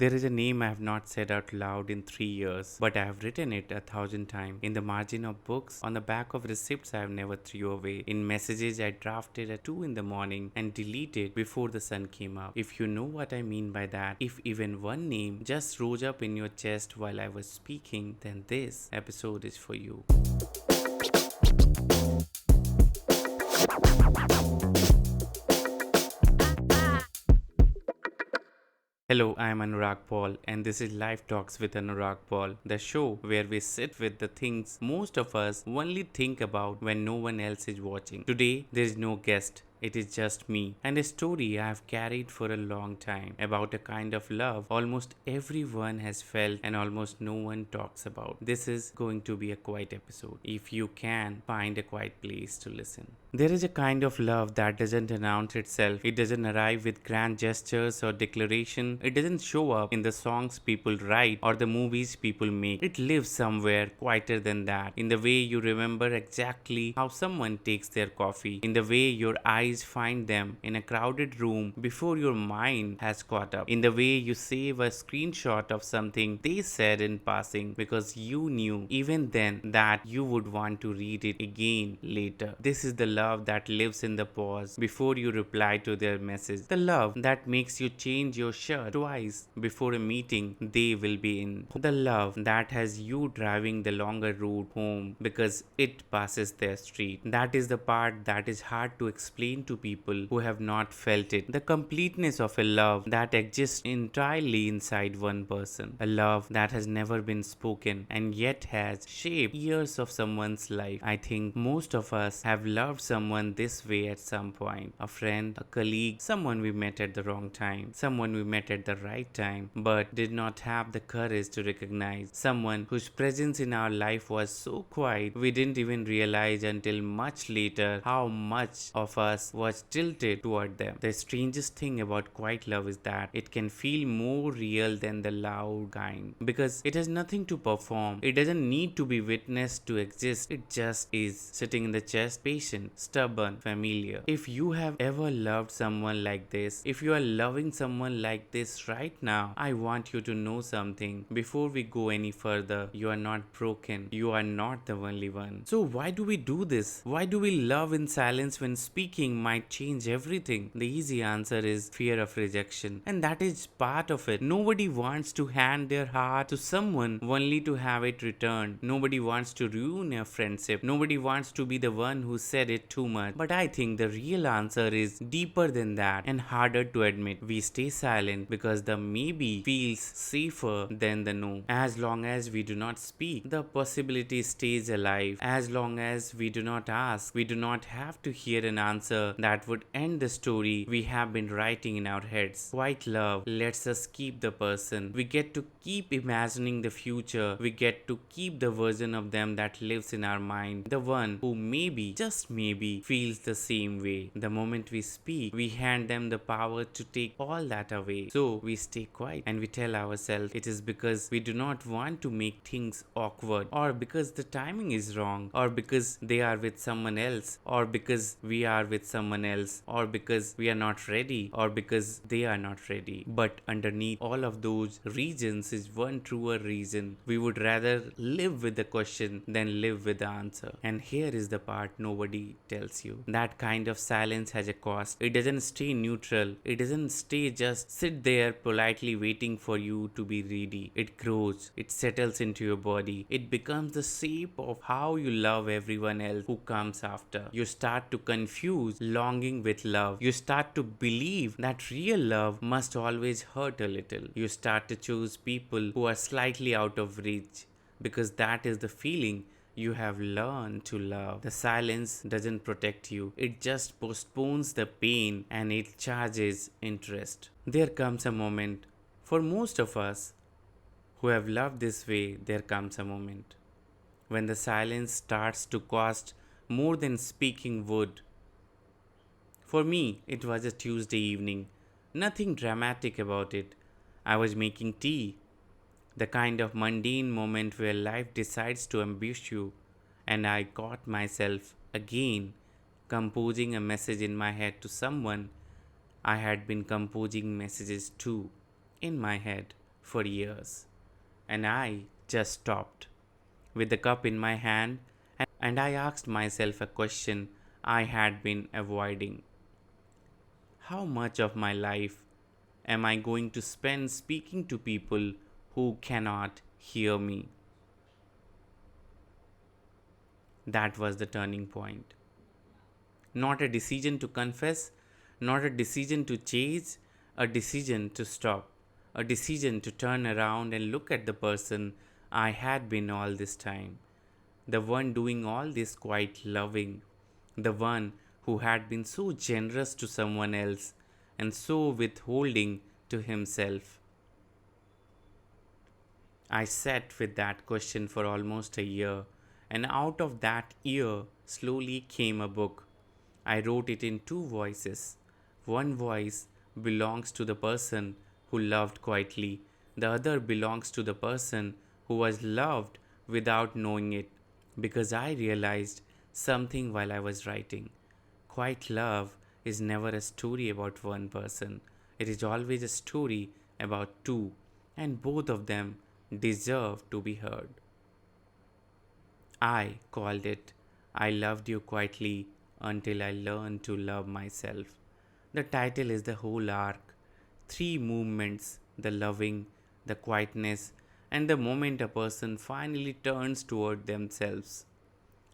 There is a name I have not said out loud in 3 years, but I have written it 1,000 times in the margin of books, on the back of receipts I have never threw away, in messages I drafted at 2 in the morning and deleted before the sun came up. If you know what I mean by that, if even one name just rose up in your chest while I was speaking, then this episode is for you. Hello, I am Anurag Paul, and this is Life Talks with Anurag Paul, the show where we sit with the things most of us only think about when no one else is watching. Today, there is no guest. It is just me and a story I have carried for a long time about a kind of love almost everyone has felt and almost no one talks about. This is going to be a quiet episode if you can find a quiet place to listen. There is a kind of love that doesn't announce itself. It doesn't arrive with grand gestures or declaration. It doesn't show up in the songs people write or the movies people make. It lives somewhere quieter than that. In the way you remember exactly how someone takes their coffee. In the way your eyes find them in a crowded room before your mind has caught up. In the way you save a screenshot of something they said in passing because you knew even then that you would want to read it again later. This is the love that lives in the pause before you reply to their message. The love that makes you change your shirt twice before a meeting they will be in. The love that has you driving the longer route home because it passes their street. That is the part that is hard to explain to people who have not felt it. The completeness of a love that exists entirely inside one person. A love that has never been spoken and yet has shaped years of someone's life. I think most of us have loved someone this way at some point. A friend, a colleague, someone we met at the wrong time, someone we met at the right time but did not have the courage to recognize, someone whose presence in our life was so quiet we didn't even realize until much later how much of us was tilted toward them. The strangest thing about quiet love is that it can feel more real than the loud kind because it has nothing to perform. It doesn't need to be witnessed to exist. It just is, sitting in the chest, patient, stubborn, familiar. If you have ever loved someone like this, if you are loving someone like this right now, I want you to know something. Before we go any further, you are not broken. You are not the only one. So why do we do this? Why do we love in silence when speaking might change everything? The easy answer is fear of rejection, and that is part of it. Nobody wants to hand their heart to someone only to have it returned. Nobody wants to ruin a friendship. Nobody wants to be the one who said it too much. But I think the real answer is deeper than that and harder to admit. We stay silent because the maybe feels safer than the no. As long as we do not speak, the possibility stays alive. As long as we do not ask, we do not have to hear an answer that would end the story we have been writing in our heads. Quiet love lets us keep the person. We get to keep imagining the future. We get to keep the version of them that lives in our mind. The one who maybe, just maybe, feels the same way. The moment we speak, we hand them the power to take all that away. So we stay quiet and we tell ourselves it is because we do not want to make things awkward, or because the timing is wrong, or because they are with someone else, or because we are with someone else, or because we are not ready, or because they are not ready. But underneath all of those reasons is one truer reason. We would rather live with the question than live with the answer. And here is the part nobody tells you. That kind of silence has a cost. It doesn't stay neutral. It doesn't stay just sit there politely waiting for you to be ready. It grows. It settles into your body. It becomes the shape of how you love everyone else who comes after. You start to confuse longing with love. You start to believe that real love must always hurt a little. You start to choose people who are slightly out of reach because that is the feeling you have learned to love. The silence doesn't protect you, it just postpones the pain and it charges interest. There comes a moment, for most of us who have loved this way, there comes a moment when the silence starts to cost more than speaking would. For me, it was a Tuesday evening. Nothing dramatic about it. I was making tea, the kind of mundane moment where life decides to ambush you, and I caught myself again composing a message in my head to someone I had been composing messages to in my head. for years. And I just stopped with the cup in my hand and I asked myself a question I had been avoiding. How much of my life am I going to spend speaking to people who cannot hear me? That was the turning point. Not a decision to confess, not a decision to chase, a decision to stop, a decision to turn around and look at the person I had been all this time, the one doing all this quiet loving, the one who had been so generous to someone else and so withholding to himself. I sat with that question for almost a year, and out of that year slowly came a book. I wrote it in two voices. One voice belongs to the person who loved quietly, the other belongs to the person who was loved without knowing it, because I realized something while I was writing. Quiet love is never a story about one person, it is always a story about two, and both of them deserve to be heard. I called it I Loved You Quietly Until I Learned to Love Myself. The title is the whole arc. Three movements: the loving, the quietness, and the moment a person finally turns toward themselves.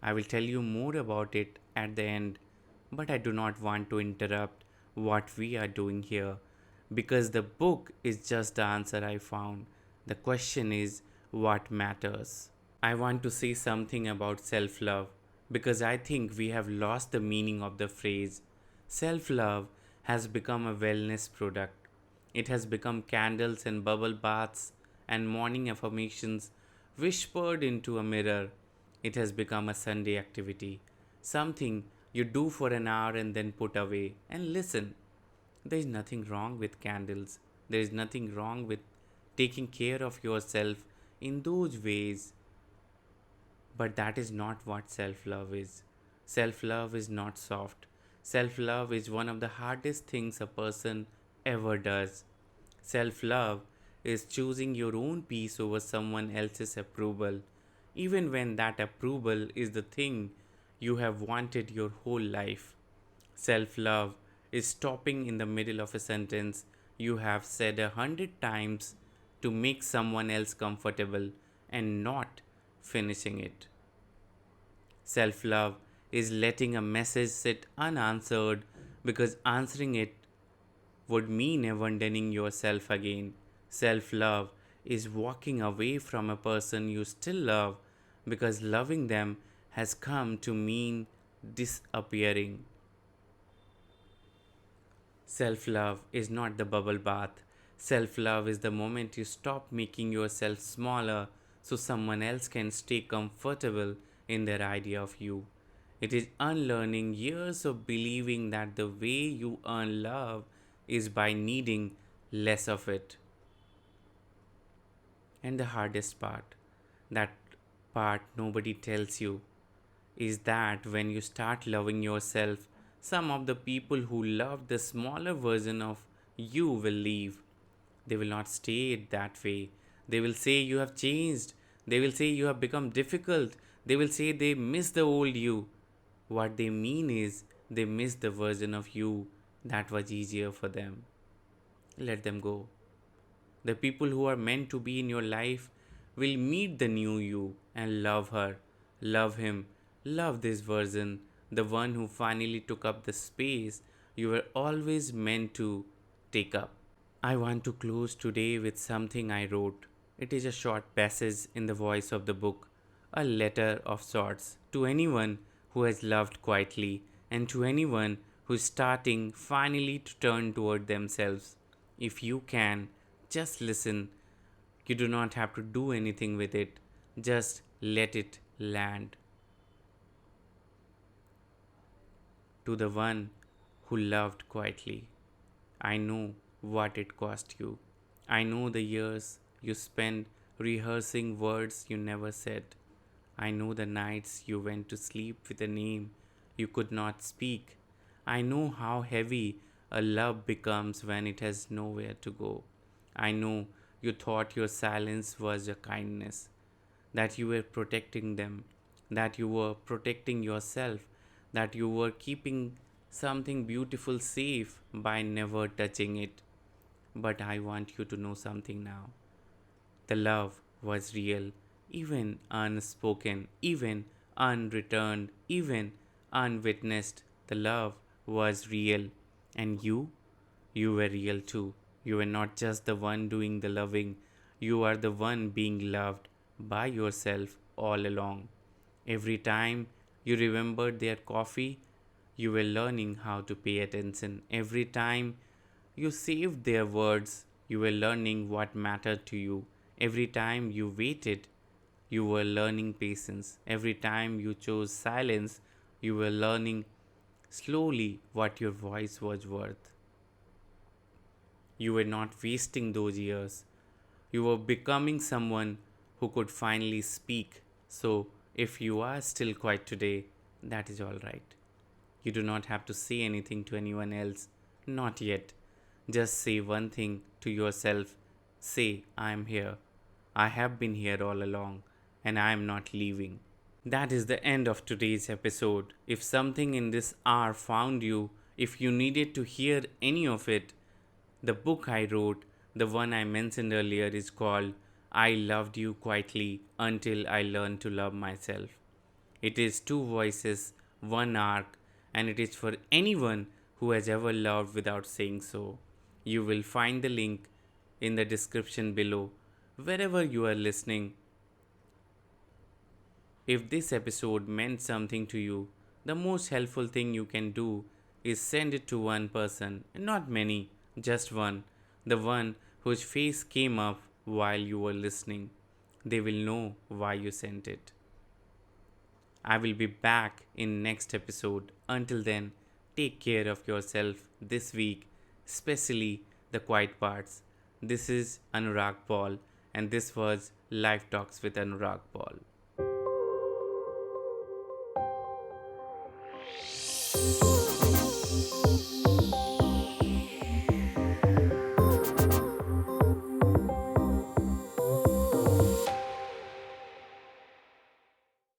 I will tell you more about it at the end, but I do not want to interrupt what we are doing here because the book is just the answer I found. The question is what matters. I want to say something about self love because I think we have lost the meaning of the phrase. Self love has become a wellness product. It has become candles and bubble baths and morning affirmations whispered into a mirror. It has become a Sunday activity, something you do for an hour and then put away. And listen, there is nothing wrong with candles, there is nothing wrong with taking care of yourself in those ways, but that is not what self love is. Self love is not soft. Self love is one of the hardest things a person ever does. Self love is choosing your own peace over someone else's approval, even when that approval is the thing you have wanted your whole life. Self love is stopping in the middle of a sentence you have said 100 times to make someone else comfortable and not finishing it. Self love is letting a message sit unanswered because answering it would mean abandoning yourself again. Self love is walking away from a person you still love because loving them has come to mean disappearing. Self love is not the bubble bath. Self love is the moment you stop making yourself smaller so someone else can stay comfortable in their idea of you. It is unlearning years of believing that the way you earn love is by needing less of it. And the hardest part, that part nobody tells you, is that when you start loving yourself, some of the people who love the smaller version of you will leave. They will not stay that way. They will say you have changed. They will say you have become difficult. They will say they miss the old you. What they mean is they miss the version of you that was easier for them. Let them go. The people who are meant to be in your life will meet the new you and love her, love him, love this version, the one who finally took up the space you were always meant to take up. I want to close today with something I wrote. It is a short passage in the voice of the book, a letter of sorts to anyone who has loved quietly and to anyone who is starting finally to turn toward themselves. If you can, just listen. You do not have to do anything with it, just let it land. To the one who loved quietly. I know what it cost you. I know the years you spent rehearsing words you never said. I know the nights you went to sleep with a name you could not speak. I know how heavy a love becomes when it has nowhere to go. I know you thought your silence was a kindness, that you were protecting them, that you were protecting yourself, that you were keeping something beautiful safe by never touching it. But I want you to know something now. The love was real, even unspoken, even unreturned, even unwitnessed. The love was real. And you were real too. You were not just the one doing the loving, you are the one being loved by yourself all along. Every time you remembered their coffee, you were learning how to pay attention. Every time you saved their words, you were learning what mattered to you. Every time you waited, you were learning patience. Every time you chose silence, you were learning slowly what your voice was worth. You were not wasting those years. You were becoming someone who could finally speak. So, if you are still quiet today, that is all right. You do not have to say anything to anyone else. Not yet. Just say one thing to yourself. Say, I am here. I have been here all along, and I am not leaving. That is the end of today's episode. If something in this hour found you, if you needed to hear any of it, the book I wrote, the one I mentioned earlier, is called I Loved You Quietly Until I Learned to Love Myself. It is two voices, one arc, and it is for anyone who has ever loved without saying so. You will find the link in the description below. Wherever you are listening, if this episode meant something to you, the most helpful thing you can do is send it to one person, not many, just one, the one whose face came up while you were listening. They will know why you sent it. I will be back in next episode. Until then, take care of yourself this week, especially the quiet parts. This is Anurag Paul, and this was Life Talks with Anurag Paul.